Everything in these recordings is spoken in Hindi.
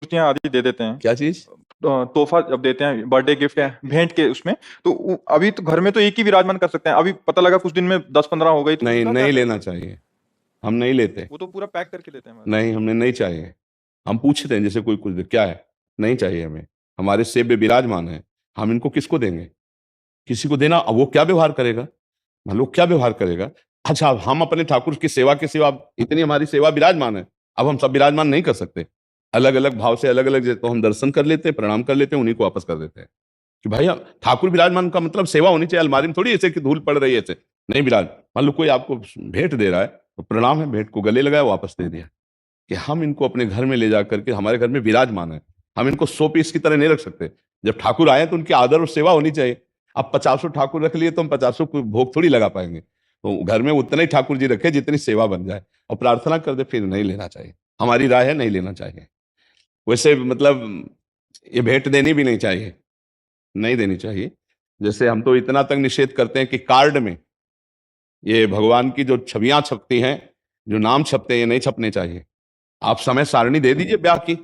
मूर्तियां आदि दे देते हैं। क्या चीज? तोहफा जब देते हैं, बर्थडे गिफ्ट है भेंट के उसमें, तो अभी तो घर में तो एक ही विराजमान कर सकते हैं। अभी पता लगा कुछ दिन में 10-15 हो गई, तो नहीं, उनका क्या नहीं करेंगे? लेना चाहिए। हम नहीं लेते। वो तो पूरा पैक करके देते हैं महाराज। नहीं, हमने नहीं चाहिए। हम पूछते हैं जैसे कोई कुछ दे, क्या है? नहीं चाहिए हमें। हमारे सेब विराजमान है, हम इनको किसको देंगे? किसी को देना, अब वो क्या व्यवहार करेगा? मान लो क्या व्यवहार करेगा? अच्छा, अब हम अपने ठाकुर की सेवा के सिवा, इतनी हमारी सेवा विराजमान है, अब हम सब विराजमान नहीं कर सकते। अलग अलग भाव से अलग अलग, तो हम दर्शन कर लेते हैं, प्रणाम कर लेते हैं, उन्हीं को वापस कर देते हैं कि भाई ठाकुर विराजमान का मतलब सेवा होनी चाहिए। अलमारी में थोड़ी ऐसे कि धूल पड़ रही है ऐसे। नहीं विराज, मान लो कोई आपको भेंट दे रहा है तो प्रणाम है, भेंट को गले लगाया, वापस दे दिया। कि हम इनको अपने घर में ले जा करके हमारे घर में विराजमान है, हम इनको 100 पीस की तरह नहीं रख सकते। जब ठाकुर आए तो उनकी आदर और सेवा होनी चाहिए। अब 50 ठाकुर रख लिए तो हम 50 को भोग थोड़ी लगा पाएंगे। तो घर में उतने ही ठाकुर जी रखे जितनी सेवा बन जाए, और प्रार्थना कर दे, फिर नहीं लेना चाहिए। हमारी राय है, नहीं लेना चाहिए। वैसे मतलब ये भेंट देनी भी नहीं चाहिए, नहीं देनी चाहिए। जैसे हम तो इतना तक निषेध करते हैं कि कार्ड में ये भगवान की जो छवियां छपती हैं, जो नाम छपते हैं, ये नहीं छपने चाहिए। आप समय सारणी दे दीजिए ब्याह की,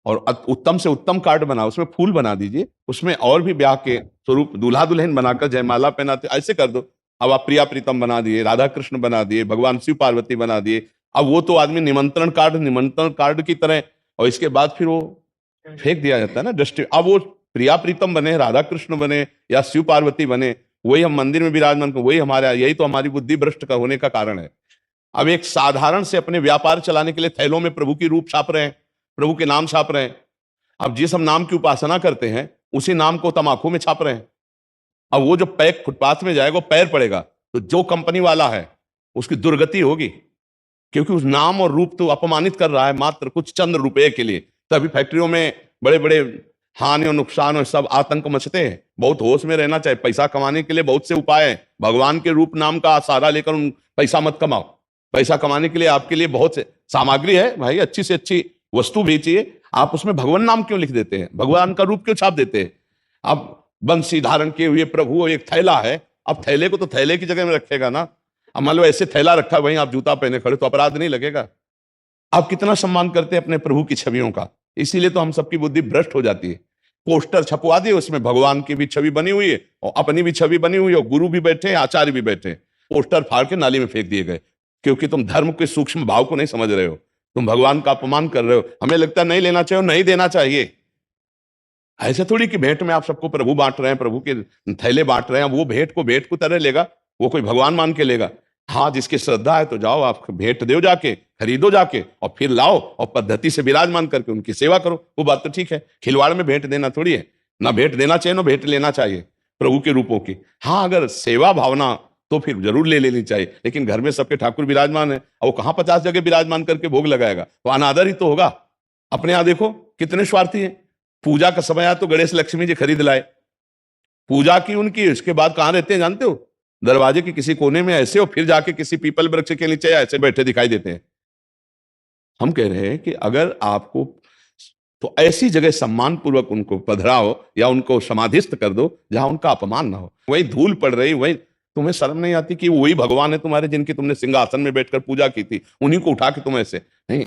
और उत्तम से उत्तम कार्ड बनाओ, उसमें फूल बना दीजिए, उसमें और भी ब्याह के स्वरूप दूल्हा दुल्हन बनाकर जयमाला पहनाते ऐसे कर दो। अब आप प्रिया प्रीतम बना दिए, राधा कृष्ण बना दिए, भगवान शिव पार्वती बना दिए। अब वो तो आदमी निमंत्रण कार्ड की तरह, और इसके बाद फिर वो फेंक दिया जाता है ना दृष्टि। अब वो प्रिया प्रीतम बने, राधा कृष्ण बने, या शिव पार्वती बने, वही हम मंदिर में विराजमान को, वही हमारे, यही तो हमारी बुद्धि भ्रष्ट का होने का कारण है। अब एक साधारण से अपने व्यापार चलाने के लिए थैलों में प्रभु की रूप छाप रहे हैं, प्रभु के नाम छाप रहे हैं। अब जिस हम नाम की उपासना करते हैं, उसी नाम को तमाकू में छाप रहे हैं। अब वो जो पैक फुटपाथ में जाएगा, पैर पड़ेगा, तो जो कंपनी वाला है उसकी दुर्गति होगी, क्योंकि उस नाम और रूप तो अपमानित कर रहा है मात्र कुछ चंद रुपए के लिए। तभी फैक्ट्रियों में बड़े बड़े हानि और नुकसान और सब आतंक मचते हैं। बहुत होश में रहना चाहिए। पैसा कमाने के लिए बहुत से उपाय हैं। भगवान के रूप नाम का सहारा लेकर पैसा मत कमाओ। पैसा कमाने के लिए आपके लिए बहुत से सामग्री है भाई, अच्छी से अच्छी वस्तु बेचिए। आप उसमें भगवान नाम क्यों लिख देते हैं? भगवान का रूप क्यों छाप देते हैं? अब बंसी धारण किए हुए प्रभु, एक थैला है, अब थैले को तो थैले की जगह में रखेगा ना। अब मान लो ऐसे थैला रखा है, वहीं आप जूता पहने खड़े, तो अपराध नहीं लगेगा? आप कितना सम्मान करते हैं अपने प्रभु की छवियों का। इसीलिए तो हम सबकी बुद्धि भ्रष्ट हो जाती है। पोस्टर छपवा दिए, उसमें भगवान की भी छवि बनी हुई है और अपनी भी छवि बनी हुई है, और गुरु भी बैठे, आचार्य भी बैठे। पोस्टर फाड़ के नाली में फेंक दिए गए, क्योंकि तुम धर्म के सूक्ष्म भाव को नहीं समझ रहे हो। तुम भगवान का अपमान कर रहे हो। हमें लगता है नहीं लेना चाहिए, नहीं देना चाहिए। ऐसे थोड़ी कि भेंट में आप सबको प्रभु बांट रहे हैं, प्रभु के थैले बांट रहे हैं, वो भेंट को भेंट को तरह लेगा, वो कोई भगवान मान के लेगा? हाँ, जिसकी श्रद्धा है तो जाओ, आप भेंट दो जाके, खरीदो जाके, और फिर लाओ और पद्धति से विराजमान करके उनकी सेवा करो। वो बात तो ठीक है। खिलवाड़ में भेंट देना थोड़ी है। ना भेंट देना चाहिए, ना भेंट लेना चाहिए प्रभु के रूपों की। हाँ, अगर सेवा भावना तो फिर जरूर ले लेनी चाहिए। लेकिन घर में सबके ठाकुर विराजमान है, और वो कहाँ 50 जगह विराजमान करके भोग लगाएगा? तो अनादर ही तो होगा। अपने यहां देखो कितने स्वार्थी हैं। पूजा का समय आया तो गणेश लक्ष्मी जी खरीद लाए, पूजा की उनकी, उसके बाद कहां रहते हैं जानते हो? दरवाजे के किसी कोने में ऐसे, और फिर जाके किसी पीपल वृक्ष के नीचे ऐसे बैठे दिखाई देते हैं। हम कह रहे हैं कि अगर आपको, तो ऐसी जगह सम्मान पूर्वक उनको पधराओ, या उनको समाधिस्थ कर दो जहां उनका अपमान ना हो। वही धूल पड़ रही, वही तुम्हें शर्म नहीं आती कि वही भगवान है तुम्हारे, जिनकी तुमने सिंहासन में बैठकर पूजा की थी, उन्हीं को उठा के तुम ऐसे नहीं।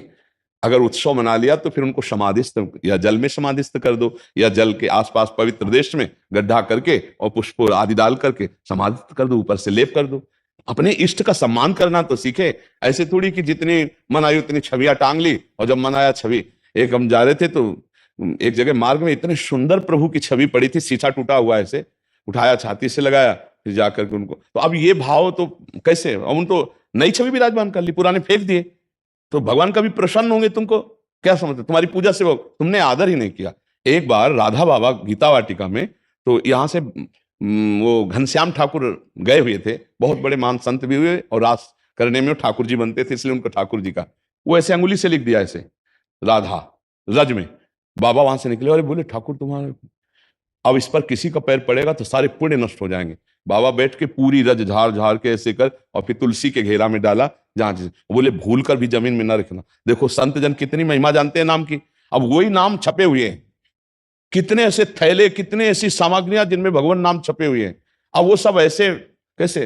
अगर उत्सव मना लिया तो फिर उनको समाधिस्थ, या जल में समाधिस्थ कर दो, या जल के आसपास पवित्र देश में गड्ढा करके और पुष्प आदि डाल करके समाधिस्थ कर दो, ऊपर से लेप कर दो। अपने इष्ट का सम्मान करना तो सीखे। ऐसे थोड़ी कि जितनी मन आई उतनी छवियां टांग ली, और जब मन आया छवि। एक हम जा रहे थे तो एक जगह मार्ग में इतने सुंदर प्रभु की छवि पड़ी थी, शीशा टूटा हुआ ऐसे, उठाया छाती से लगाया, फिर जाकर के उनको, तो अब ये भाव तो कैसे, अब उन तो नई छवि विराजमान कर ली, पुराने फेंक दिए, तो भगवान कभी प्रसन्न होंगे? तुमको क्या समझते? तुम्हारी पूजा से तुमने आदर ही नहीं किया। एक बार राधा बाबा गीता वाटिका में, तो यहां से वो घनश्याम ठाकुर गए हुए थे, बहुत बड़े महान संत भी हुए, और रास करने में ठाकुर जी बनते थे, इसलिए उनको ठाकुर जी का, वो ऐसे अंगुली से लिख दिया ऐसे राधा रज में। बाबा वहां से निकले और बोले ठाकुर तुम्हारे, अब इस पर किसी का पैर पड़ेगा तो सारे पुण्य नष्ट हो जाएंगे। बाबा बैठ के पूरी रज झाड़ झाड़ के ऐसे कर, और फिर तुलसी के घेरा में डाला, जहां बोले भूल कर भी जमीन में न रखना। देखो संत जन कितनी महिमा जानते हैं नाम की। अब वही नाम छपे हुए हैं, कितने ऐसे थैले, कितने ऐसी सामग्रियां जिनमें भगवान नाम छपे हुए हैं। अब वो सब ऐसे कैसे?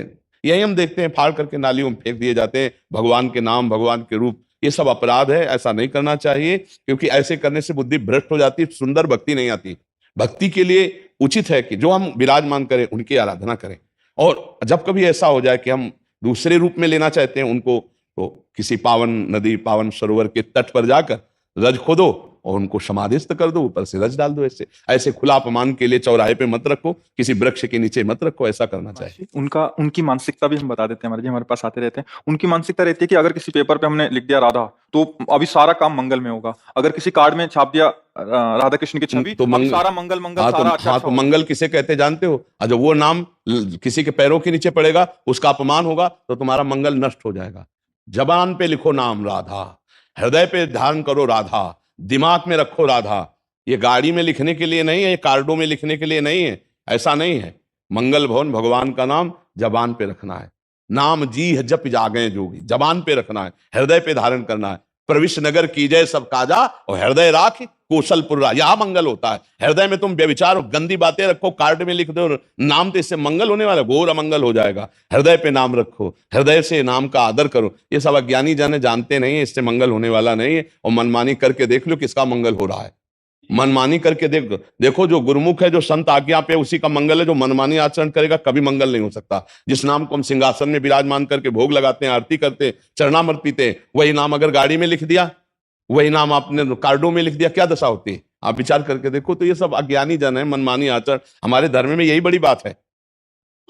यही हम देखते हैं, फाड़ करके नालियों में फेंक दिए जाते हैं भगवान के नाम, भगवान के रूप। ये सब अपराध है, ऐसा नहीं करना चाहिए, क्योंकि ऐसे करने से बुद्धि भ्रष्ट हो जाती है, सुंदर भक्ति नहीं आती। भक्ति के लिए उचित है कि जो हम विराजमान करें उनकी आराधना करें, और जब कभी ऐसा हो जाए कि हम दूसरे रूप में लेना चाहते हैं उनको, तो किसी पावन नदी, पावन सरोवर के तट पर जाकर रज खोदो और उनको समाधिस्थ कर दो, ऊपर से रज डाल दो। ऐसे ऐसे खुला अपमान के लिए चौराहे पे मत रखो, किसी वृक्ष के नीचे मत रखो, ऐसा करना चाहिए। उनकी मानसिकता भी हम बता देते हैं, हमारे जी हमारे पास आते रहते हैं। उनकी मानसिकता रहती है कि अगर किसी पेपर पे हमने लिख दिया राधा, तो अभी सारा काम मंगल में होगा। अगर किसी कार्ड में छाप दिया राधा कृष्ण की छवि, तो अभी सारा मंगल मंगल, हाँ, सारा अच्छा तो मंगल किसे कहते जानते हो? जब वो नाम किसी के पैरों के नीचे पड़ेगा, उसका अपमान होगा, तो तुम्हारा मंगल नष्ट हो जाएगा। जबान पे लिखो नाम राधा, हृदय पे ध्यान करो राधा, दिमाग में रखो राधा। ये गाड़ी में लिखने के लिए नहीं है, ये कार्डों में लिखने के लिए नहीं है, ऐसा नहीं है। मंगल भवन भगवान का नाम जबान पे रखना है। नाम जी है जप जागे जोगी, जबान पे रखना है, हृदय पे धारण करना है। प्रविश नगर कीजय सब काजा और हृदय राख कौशलपुर। यह मंगल होता है। हृदय में तुम व्यभिचार गंदी बातें रखो, कार्ड में लिख दो नाम, तो इससे मंगल होने वाला घोर अमंगल हो जाएगा। हृदय पे नाम रखो, हृदय से नाम का आदर करो। ये सब अज्ञानी जन जानते नहीं है, इससे मंगल होने वाला नहीं है। और मनमानी करके देख लो किसका मंगल हो रहा है। मनमानी करके देखो जो गुरुमुख है, जो संत आज्ञा पे, उसी का मंगल है। जो मनमानी आचरण करेगा कभी मंगल नहीं हो सकता। जिस नाम को हम सिंहासन में विराजमान करके भोग लगाते हैं, आरती करते हैं, चरणामृत पीते हैं, वही नाम अगर गाड़ी में लिख दिया, वही नाम आपने कार्डों में लिख दिया, क्या दशा होती है? आप विचार करके देखो। तो ये सब अज्ञानी जन है, मनमानी आचरण। हमारे धर्म में यही बड़ी बात है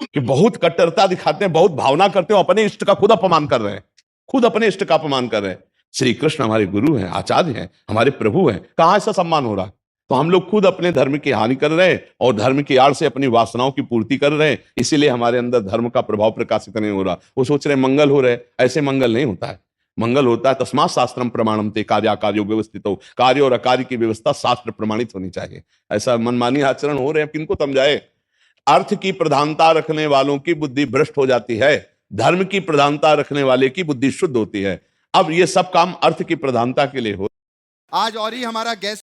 कि बहुत कट्टरता दिखाते हैं, बहुत भावना करते हो, अपने इष्ट का खुद अपमान कर रहे हैं, खुद अपने इष्ट का अपमान कर रहे हैं। श्री कृष्ण हमारे गुरु हैं, आचार्य हैं, हमारे प्रभु हैं, कहां ऐसा सम्मान हो रहा है? तो हम लोग खुद अपने धर्म की हानि कर रहे हैं और धर्म की आड़ से अपनी वासनाओं की पूर्ति कर रहे हैं। इसीलिए हमारे अंदर धर्म का प्रभाव प्रकाशित नहीं हो रहा। वो सोच रहे मंगल हो रहे, ऐसे मंगल नहीं होता है। मंगल होता है तस्मात् शास्त्रम प्रमाणम ते, कार्याकार्यो व्यवस्थितो। कार्य और अकार्य की व्यवस्था शास्त्र प्रमाणित होनी चाहिए। ऐसा मनमानी आचरण हो रहे हैं, किनको समझाए? अर्थ की प्रधानता रखने वालों की बुद्धि भ्रष्ट हो जाती है, धर्म की प्रधानता रखने वाले की बुद्धि शुद्ध होती है। अब ये सब काम अर्थ की प्रधानता के लिए हो। आज और ही हमारा गेस्ट